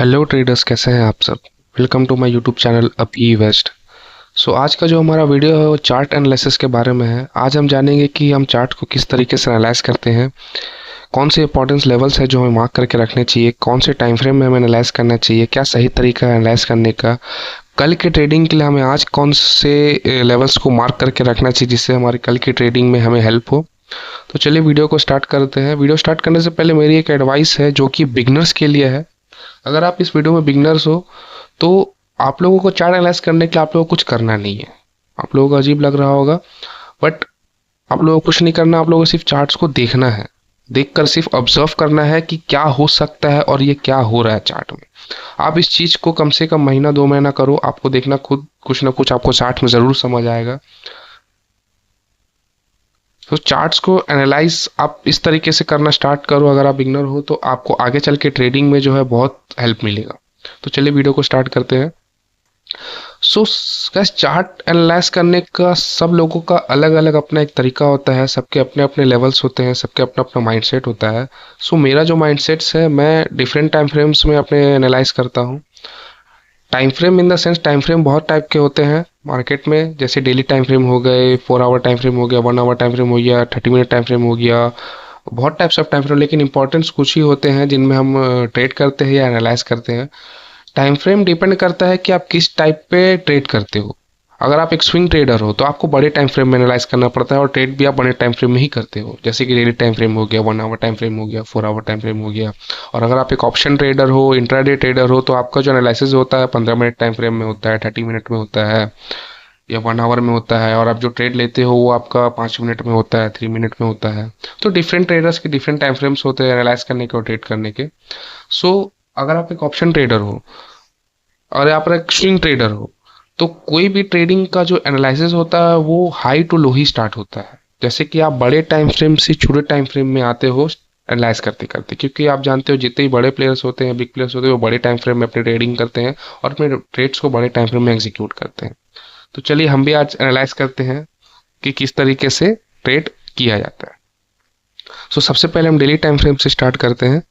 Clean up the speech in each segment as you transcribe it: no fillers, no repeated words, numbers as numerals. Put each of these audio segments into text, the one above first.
Hello traders, कैसे हैं आप सब। Welcome to my YouTube channel अभी वेस्ट। आज का जो हमारा वीडियो है वो चार्ट एनालिसिस के बारे में है। आज हम जानेंगे कि हम चार्ट को किस तरीके से एनालाइज करते हैं, कौन से इंपॉर्टेंस लेवल्स है जो हमें मार्क करके रखने चाहिए, कौन से टाइम फ्रेम में हमें एनालाइज करना चाहिए, क्या सही तरीका है एनालाइज करने का, कल के ट्रेडिंग के लिए हमें आज कौन से लेवल्स को मार्क करके रखना चाहिए जिससे हमारी कल की ट्रेडिंग में हमें हेल्प हो। तो चलिए वीडियो को स्टार्ट करते हैं। वीडियो स्टार्ट करने से पहले मेरी एक एडवाइस है जो कि बिगनर्स के लिए है। अगर आप इस वीडियो में बिगनर्स हो तो आप लोगों को चार्ट एनालाइज करने के लिए आप लोगों को कुछ करना नहीं है। आप लोगों को अजीब लग रहा होगा, बट आप लोगों को कुछ नहीं करना। आप लोगों को सिर्फ चार्ट्स को देखना है, देखकर सिर्फ ऑब्जर्व करना है कि क्या हो सकता है और ये क्या हो रहा है चार्ट में। आप इस चीज को कम से कम महीना 2 महीना करो, आपको देखना खुद कुछ ना कुछ आपको चार्ट में जरूर समझ आएगा। तो चार्ट्स को एनालाइज आप इस तरीके से करना स्टार्ट करो अगर आप बिगनर हो, तो आपको आगे चल के ट्रेडिंग में जो है बहुत हेल्प मिलेगा। तो चलिए वीडियो को स्टार्ट करते हैं। सो गैस, चार्ट एनालाइज करने का सब लोगों का अलग अलग अपना एक तरीका होता है, सबके अपने अपने लेवल्स होते हैं, सबके अपना अपना माइंडसेट होता है। मेरा जो माइंडसेट्स है, मैं डिफरेंट टाइम फ्रेम्स में अपने एनालाइज करता हूँ। Time frame in the sense, time frame बहुत टाइप के होते हैं मार्केट में, जैसे डेली टाइम फ्रेम हो गए, 4 आवर टाइम फ्रेम हो गया, 1 आवर टाइम फ्रेम हो गया, 30 मिनट टाइम फ्रेम हो गया। बहुत टाइप्स ऑफ टाइम फ्रेम, लेकिन इंपॉर्टेंट्स कुछ ही होते हैं जिनमें हम ट्रेड करते हैं या एनालाइज करते हैं। टाइम फ्रेम डिपेंड करता है कि आप किस टाइप पे ट्रेड करते हो। अगर आप एक स्विंग ट्रेडर हो तो आपको बड़े टाइम फ्रेम में एनालाइज करना पड़ता है, और ट्रेड भी आप बड़े टाइम फ्रेम में ही करते हो, जैसे कि डेली टाइम फ्रेम हो गया, 1 आवर टाइम फ्रेम हो गया, 4 आवर टाइम फ्रेम हो गया। और अगर आप एक ऑप्शन ट्रेडर हो, इंट्राडे ट्रेडर हो, तो आपका जो एनालिसिस होता है 15 मिनट टाइम फ्रेम में होता है, 30 मिनट में होता है, या 1 आवर में होता है। और आप जो ट्रेड लेते हो वो आपका 5 मिनट में होता है, 3 मिनट में होता है। तो डिफरेंट ट्रेडर्स के डिफरेंट टाइम फ्रेम्स होते हैं एनालाइज करने के और ट्रेड करने के। सो अगर आप एक ऑप्शन ट्रेडर हो और आप एक स्विंग ट्रेडर हो, तो कोई भी ट्रेडिंग का जो एनालिसिस होता है वो हाई टू लो ही स्टार्ट होता है। जैसे कि आप बड़े टाइम फ्रेम से छोटे टाइम फ्रेम में आते हो एनालाइज करते करते, क्योंकि आप जानते हो जितने ही बड़े प्लेयर्स होते हैं, बिग प्लेयर्स होते हैं, वो बड़े टाइम फ्रेम में अपनी ट्रेडिंग करते हैं और अपने ट्रेड्स को बड़े टाइम फ्रेम में एग्जीक्यूट करते हैं। तो चलिए हम भी आज एनालाइज करते हैं कि किस तरीके से ट्रेड किया जाता है। सबसे पहले हम डेली टाइम फ्रेम से स्टार्ट करते हैं।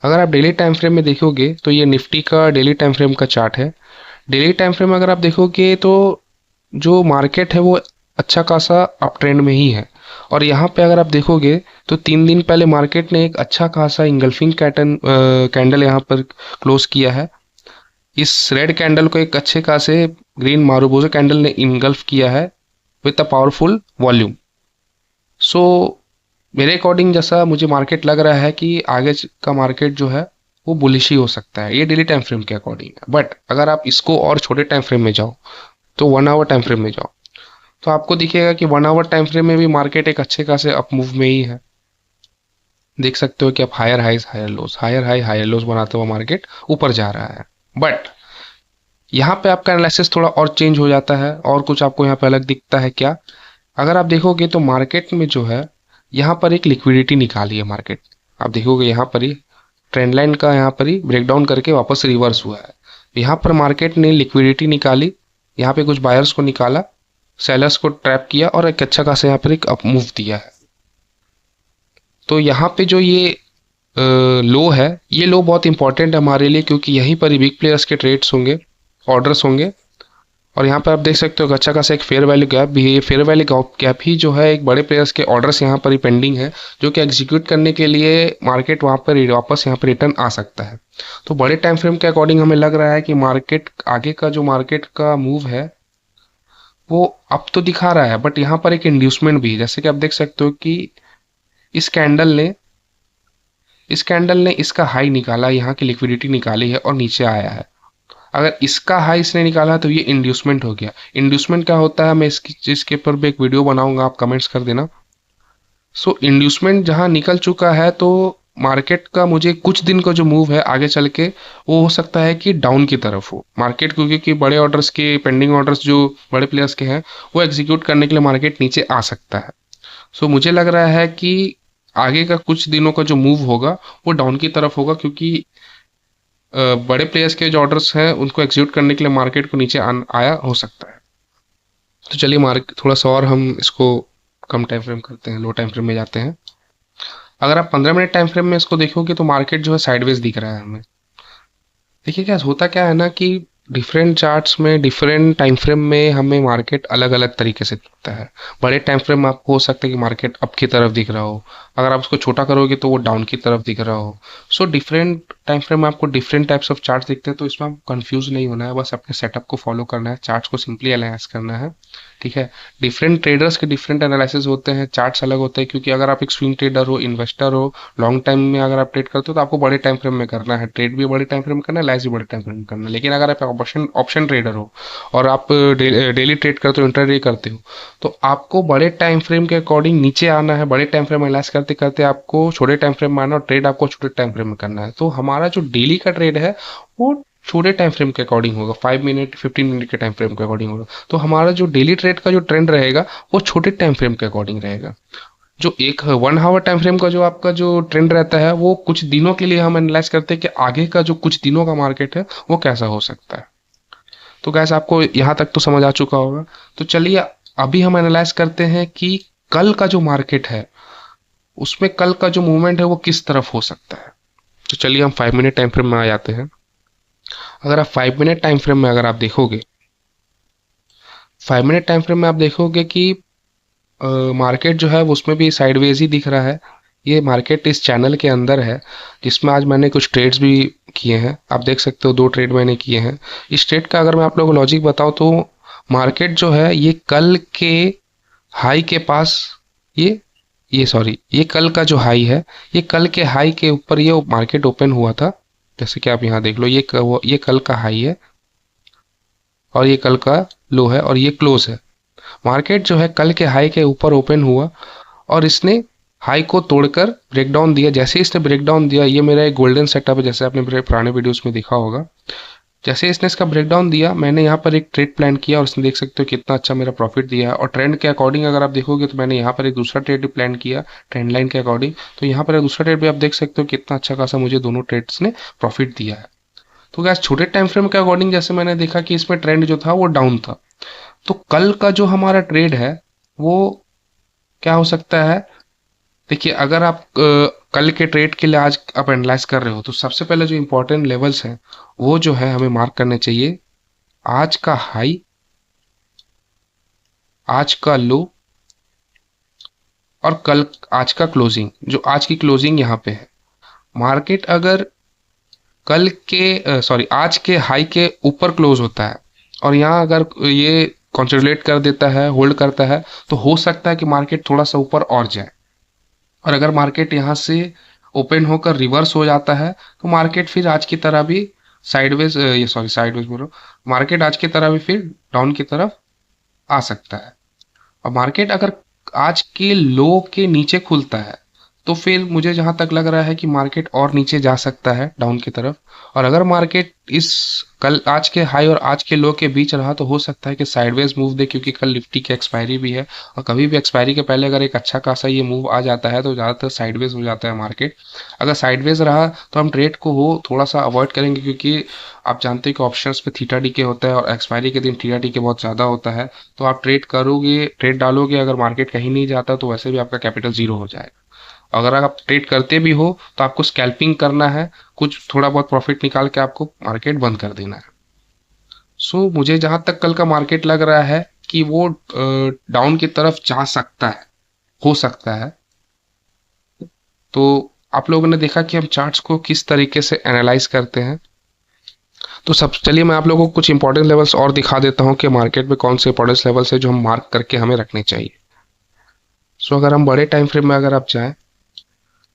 अगर आप डेली टाइम फ्रेम में देखोगे तो ये निफ्टी का डेली टाइम फ्रेम का चार्ट है। डेली टाइम फ्रेम अगर आप देखोगे तो जो मार्केट है वो अच्छा खासा अप ट्रेंड में ही है। और यहाँ पे अगर आप देखोगे तो 3 दिन पहले मार्केट ने एक अच्छा खासा इंगल्फिंग कैंडल यहाँ पर क्लोज किया है। इस रेड कैंडल को एक अच्छे खासे ग्रीन मारुबोजो कैंडल ने इनगल्फ किया है विद अ पावरफुल वॉल्यूम। सो मेरे अकॉर्डिंग जैसा मुझे मार्केट लग रहा है कि आगे का मार्केट जो है वो बुलिश ही हो सकता है, ये डेली टाइम फ्रेम के अकॉर्डिंग है। बट अगर आप इसको और छोटे टाइम फ्रेम में जाओ, तो 1 आवर टाइम फ्रेम में जाओ, तो आपको दिखेगा कि 1 आवर टाइम फ्रेम में भी मार्केट एक अच्छे खासे अप मूव में ही है। देख सकते हो कि आप higher highs higher lows, higher high higher lows बनाते हुआ मार्केट ऊपर जा रहा है। बट यहाँ पे आपका एनालिसिस थोड़ा और चेंज हो जाता है, और कुछ आपको यहाँ पे अलग दिखता है। क्या, अगर आप देखोगे तो मार्केट में जो है यहाँ पर एक लिक्विडिटी निकाली है मार्केट। आप देखोगे यहाँ पर ही ट्रेंड लाइन का यहाँ पर ही ब्रेकडाउन करके वापस रिवर्स हुआ है। यहाँ पर मार्केट ने लिक्विडिटी निकाली, यहाँ पे कुछ बायर्स को निकाला, सेलर्स को ट्रैप किया और एक अच्छा खासा यहाँ पर एक अप मूव दिया है। तो यहाँ पे जो ये लो है, ये लो बहुत इंपॉर्टेंट है हमारे लिए, क्योंकि यहीं पर ही बिग प्लेयर्स के ट्रेड्स होंगे, ऑर्डर्स होंगे। और यहाँ पर आप देख सकते हो अच्छा खासा एक फेयर वैल्यू गैप भी है। ये फेयर वैल्यू गैप ही जो है एक बड़े प्लेयर्स के ऑर्डर्स यहाँ पर ही पेंडिंग है, जो कि एग्जीक्यूट करने के लिए मार्केट वहाँ पर वापस यहाँ पर रिटर्न आ सकता है। तो बड़े टाइम फ्रेम के अकॉर्डिंग हमें लग रहा है कि मार्केट आगे का जो मार्केट का मूव है वो अब तो दिखा रहा है, बट यहाँ पर एक इंड्यूसमेंट भी है। जैसे कि आप देख सकते हो कि इस कैंडल ने इसका हाई निकाला, यहाँ की लिक्विडिटी निकाली है और नीचे आया है। अगर इसका हाई इसने निकाला तो ये इंड्यूसमेंट हो गया। इंड्यूसमेंट क्या होता है, मैं इसके ऊपर भी एक वीडियो बनाऊंगा, आप कमेंट्स कर देना। इंड्यूसमेंट जहां निकल चुका है तो मार्केट का मुझे कुछ दिन का जो मूव है आगे चल के वो हो सकता है कि डाउन की तरफ हो मार्केट, क्योंकि बड़े ऑर्डर्स के पेंडिंग ऑर्डर्स जो बड़े प्लेयर्स के हैं वो एग्जीक्यूट करने के लिए मार्केट नीचे आ सकता है। मुझे लग रहा है कि आगे का कुछ दिनों का जो मूव होगा वो डाउन की तरफ होगा, क्योंकि बड़े प्लेयर्स के जो ऑर्डर्स हैं उनको एग्जीक्यूट करने के लिए मार्केट को नीचे आया हो सकता है। तो चलिए मार्केट थोड़ा सा और हम इसको कम टाइम फ्रेम करते हैं, लो टाइम फ्रेम में जाते हैं। अगर आप 15 मिनट टाइम फ्रेम में इसको देखोगे तो मार्केट जो है साइडवेज दिख रहा है हमें। देखिए क्या होता क्या है ना कि डिफरेंट चार्ट्स में डिफरेंट टाइम फ्रेम में हमें मार्केट अलग अलग तरीके से दिखता है। बड़े टाइम फ्रेम में आपको हो सकता है कि मार्केट अप की तरफ दिख रहा हो, अगर आप उसको छोटा करोगे तो वो डाउन की तरफ दिख रहा हो। सो डिफरेंट टाइम फ्रेम में आपको डिफरेंट टाइप्स ऑफ चार्ट दिखते हैं, तो इसमें आपको कंफ्यूज नहीं होना है, बस अपने सेटअप को फॉलो करना है, चार्ट्स को सिंपली एनालाइज करना है। ठीक है। डिफरेंट ट्रेडर्स के डिफरेंट एनालिसिस होते हैं, चार्ट्स अलग होते हैं, क्योंकि अगर आप एक स्विंग ट्रेडर हो, इन्वेस्टर हो, लॉन्ग टाइम में अगर आप ट्रेड करते हो तो आपको बड़े टाइम फ्रेम में करना है, ट्रेड भी बड़े टाइम फ्रेम में करना है, लाइस भी बड़े टाइम फ्रेम में करना है। लेकिन अगर आप ऑप्शन ऑप्शन ट्रेडर हो और आप डेली ट्रेड करते हो, इंटरडे करते हो, तो आपको बड़े टाइम फ्रेम के अकॉर्डिंग नीचे आना है, बड़े टाइम फ्रेम एनालाइज करते करते आपको छोटे टाइम फ्रेम में आना, और ट्रेड आपको छोटे टाइम फ्रेम में करना है। तो हमारा जो डेली का ट्रेड है वो छोटे टाइम फ्रेम के अकॉर्डिंग होगा, 5 मिनट 15 मिनट के टाइम फ्रेम के अकॉर्डिंग होगा। तो हमारा जो डेली ट्रेड का जो ट्रेंड रहेगा वो छोटे टाइम फ्रेम के अकॉर्डिंग रहेगा। जो एक 1 आवर टाइम फ्रेम का जो आपका जो ट्रेंड रहता है वो कुछ दिनों के लिए हम एनालाइज करते हैं कि आगे का जो कुछ दिनों का मार्केट है वो कैसा हो सकता है। तो गैस आपको यहाँ तक तो समझ आ चुका होगा। तो चलिए अभी हम एनालाइज करते हैं कि कल का जो मार्केट है उसमें कल का जो मूवमेंट है वो किस तरफ हो सकता है। तो चलिए हम 5 मिनट टाइम फ्रेम में आ जाते हैं। अगर आप 5 मिनट टाइम फ्रेम में अगर आप देखोगे, 5 मिनट टाइम फ्रेम में आप देखोगे कि मार्केट जो है वो उसमें भी साइडवेज ही दिख रहा है। ये मार्केट इस चैनल के अंदर है, जिसमें आज मैंने कुछ ट्रेड्स भी किए हैं। आप देख सकते हो 2 ट्रेड मैंने किए हैं। इस ट्रेड का अगर मैं आप लोगों को लॉजिक बताऊं तो मार्केट जो है ये कल के हाई के पास, ये सॉरी, ये कल का जो हाई है, ये कल के हाई के ऊपर ये मार्केट ओपन हुआ था। जैसे कि आप यहाँ देख लो, ये कल का हाई है और ये कल का लो है और ये क्लोज है। मार्केट जो है कल के हाई के ऊपर ओपन हुआ और इसने हाई को तोड़कर ब्रेकडाउन दिया। जैसे ही इसने ब्रेकडाउन दिया, ये मेरा एक गोल्डन सेटअप है, जैसे आपने मेरे पुराने वीडियोस में देखा होगा। जैसे इसने इसका ब्रेकडाउन दिया, मैंने यहाँ पर एक ट्रेड प्लान किया और इसने देख सकते हो कितना अच्छा मेरा प्रॉफिट दिया है। और ट्रेंड के अकॉर्डिंग अगर आप देखोगे तो मैंने यहाँ पर एक दूसरा ट्रेड भी प्लान किया ट्रेंड लाइन के अकॉर्डिंग। तो यहाँ पर एक दूसरा ट्रेड भी आप देख सकते हो कितना अच्छा खासा मुझे दोनों ट्रेड्स ने प्रॉफिट दिया है। तो गैस छोटे टाइम फ्रेम के अकॉर्डिंग जैसे मैंने देखा कि इसमें ट्रेंड जो था वो डाउन था, तो कल का जो हमारा ट्रेड है वो क्या हो सकता है। देखिए अगर आप कल के ट्रेड के लिए आज आप एनालाइज कर रहे हो तो सबसे पहले जो इंपॉर्टेंट लेवल्स हैं वो जो है हमें मार्क करने चाहिए। आज का हाई, आज का लो और कल आज का क्लोजिंग, जो आज की क्लोजिंग यहाँ पे है। मार्केट अगर कल के सॉरी आज के हाई के ऊपर क्लोज होता है और यहाँ अगर ये कंसोलिडेट कर देता है, होल्ड करता है, तो हो सकता है कि मार्केट थोड़ा सा ऊपर और जाए। और अगर मार्केट यहाँ से ओपन होकर रिवर्स हो जाता है तो मार्केट फिर आज की तरह भी साइडवेज, ये सॉरी साइडवेज बोल रहा हूँ, मार्केट आज की तरह भी फिर डाउन की तरफ आ सकता है। और मार्केट अगर आज के लो के नीचे खुलता है तो फिर मुझे जहां तक लग रहा है कि मार्केट और नीचे जा सकता है डाउन की तरफ। और अगर मार्केट इस कल आज के हाई और आज के लो के बीच रहा तो हो सकता है कि साइडवेज मूव दे, क्योंकि कल निफ्टी की एक्सपायरी भी है और कभी भी एक्सपायरी के पहले अगर एक अच्छा खासा ये मूव आ जाता है तो ज़्यादातर साइडवेज हो जाता है मार्केट। अगर साइडवेज रहा तो हम ट्रेड को हो थोड़ा सा अवॉइड करेंगे, क्योंकि आप जानते हैं कि ऑप्शंस पे थीटा डी के होता है और एक्सपायरी के दिन थीटा डी के बहुत ज़्यादा होता है। तो आप ट्रेड करोगे, ट्रेड डालोगे, अगर मार्केट कहीं नहीं जाता तो वैसे भी आपका कैपिटल जीरो हो जाएगा। अगर आप ट्रेड करते भी हो तो आपको स्कैल्पिंग करना है, कुछ थोड़ा बहुत प्रॉफिट निकाल के आपको मार्केट बंद कर देना है। सो मुझे जहां तक कल का मार्केट लग रहा है कि वो डाउन की तरफ जा सकता है, हो सकता है। तो आप लोगों ने देखा कि हम चार्ट्स को किस तरीके से एनालाइज करते हैं। तो सब चलिए मैं आप लोगों को कुछ इंपॉर्टेंट लेवल्स और दिखा देता हूँ कि मार्केट में कौन से इंपॉर्टेंट लेवल्स है जो हम मार्क करके हमें रखने चाहिए। सो अगर हम बड़े टाइम फ्रेम में अगर आप जाएं,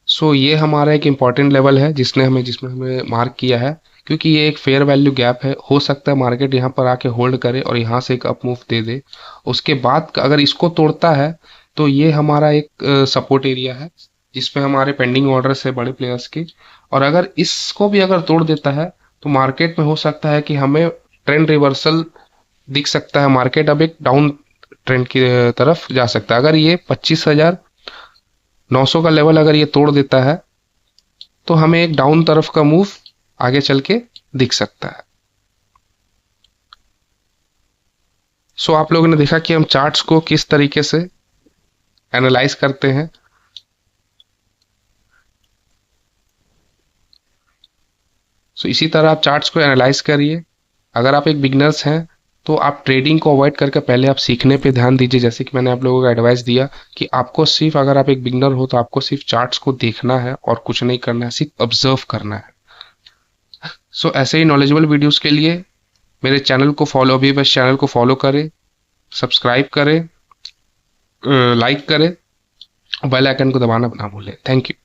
सो ये हमारा एक इम्पॉर्टेंट लेवल है जिसमें हमें मार्क किया है, क्योंकि ये एक फेयर वैल्यू गैप है। हो सकता है मार्केट यहाँ पर आके होल्ड करे और यहाँ से एक अप मूव दे दे। उसके बाद अगर इसको तोड़ता है तो ये हमारा एक सपोर्ट एरिया है जिसमें हमारे पेंडिंग ऑर्डर्स है बड़े प्लेयर्स के। और अगर इसको भी अगर तोड़ देता है तो मार्केट में हो सकता है कि हमें ट्रेंड रिवर्सल दिख सकता है। मार्केट अब एक डाउन ट्रेंड की तरफ जा सकता है। अगर ये 25,900 का लेवल अगर ये तोड़ देता है तो हमें एक डाउन तरफ का मूव आगे चल के दिख सकता है। सो आप लोगों ने देखा कि हम चार्ट्स को किस तरीके से एनालाइज करते हैं। सो इसी तरह आप चार्ट्स को एनालाइज करिए। अगर आप एक बिगनर्स हैं तो आप ट्रेडिंग को अवॉइड करके पहले आप सीखने पे ध्यान दीजिए। जैसे कि मैंने आप लोगों को एडवाइस दिया कि आपको सिर्फ, अगर आप एक बिगनर हो तो आपको सिर्फ चार्ट्स को देखना है और कुछ नहीं करना है, सिर्फ ऑब्जर्व करना है। सो ऐसे ही नॉलेजेबल वीडियोस के लिए मेरे चैनल को फॉलो, अभी बस चैनल को फॉलो करें, सब्सक्राइब करें, लाइक करें, बेल आइकन को दबाना ना भूलें। Thank you.